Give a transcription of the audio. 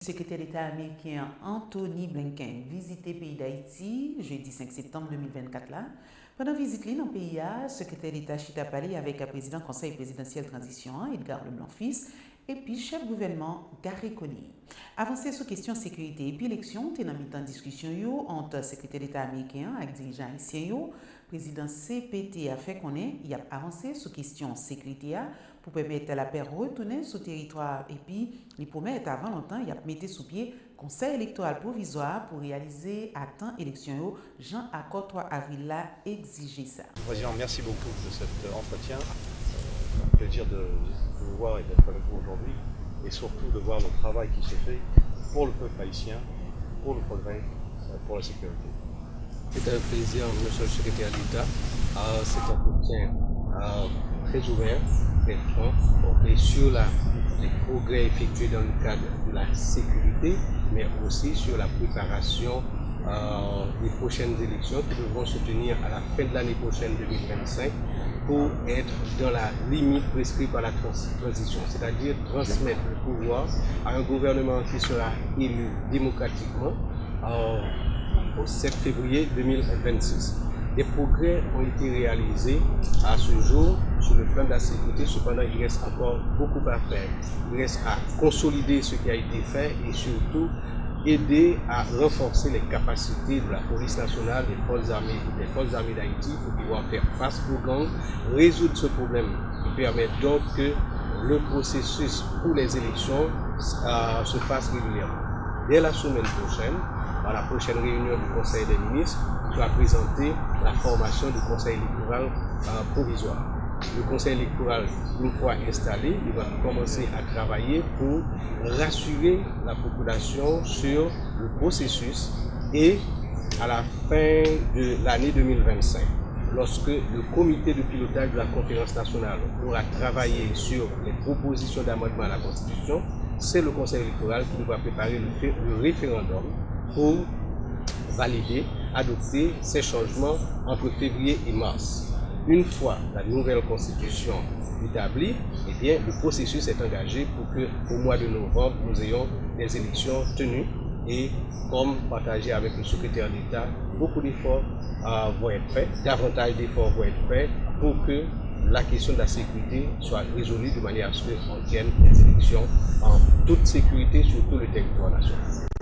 Secrétaire d'État américain Anthony Blinken visité le pays d'Haïti jeudi 5 septembre 2024 là. Pendant visite dans le pays, le secrétaire d'État Chita parlé avec le président du Conseil présidentiel transition Edgar Leblanc-Fils et puis chef gouvernement Gary Coney. Avancé sur question sécurité et puis élection, t'es dans mi-temps discussion entre secrétaire d'État américain et dirigeant haïtien président CPT a fait qu'on y a avancé sur question sécurité pour permettre à la paix retourner sur le territoire et puis il promet avant longtemps il a mis sous pied conseil électoral provisoire pour réaliser à temps élection Jean accord 3 avril là exigé ça. Président, merci beaucoup de cet entretien. Un plaisir de vous voir et d'être avec vous aujourd'hui et surtout de voir le travail qui se fait pour le peuple haïtien, pour le progrès, pour la sécurité. C'est un plaisir, monsieur le secrétaire d'État. Cet entretien très ouvert, très franc, porté sur les progrès effectués dans le cadre de la sécurité, mais aussi sur la préparation des prochaines élections qui devront se tenir à la fin de l'année prochaine 2025 pour être dans la limite prescrite par la transition, c'est-à-dire transmettre le pouvoir à un gouvernement qui sera élu démocratiquement au 7 février 2026. Des progrès ont été réalisés à ce jour sur le plan de la sécurité, cependant il reste encore beaucoup à faire. Il reste à consolider ce qui a été fait et surtout aider à renforcer les capacités de la police nationale, des forces armées d'Haïti pour pouvoir faire face aux gangs, résoudre ce problème qui permet donc que le processus pour les élections se fasse régulièrement. Dès la semaine prochaine, à la prochaine réunion du Conseil des ministres, tu as présenté la formation du Conseil électoral provisoire. Le Conseil électoral, une fois installé, il va commencer à travailler pour rassurer la population sur le processus et à la fin de l'année 2025, lorsque le comité de pilotage de la conférence nationale aura travaillé sur les propositions d'amendement à la Constitution, c'est le Conseil électoral qui va préparer le référendum pour valider, adopter ces changements entre février et mars. Une fois la nouvelle constitution établie, eh bien, le processus est engagé pour qu'au mois de novembre, nous ayons des élections tenues et, comme partagé avec le secrétaire d'État, beaucoup d'efforts vont être faits, davantage d'efforts vont être faits pour que la question de la sécurité soit résolue de manière à ce qu'on tienne les élections en toute sécurité sur tout le territoire national.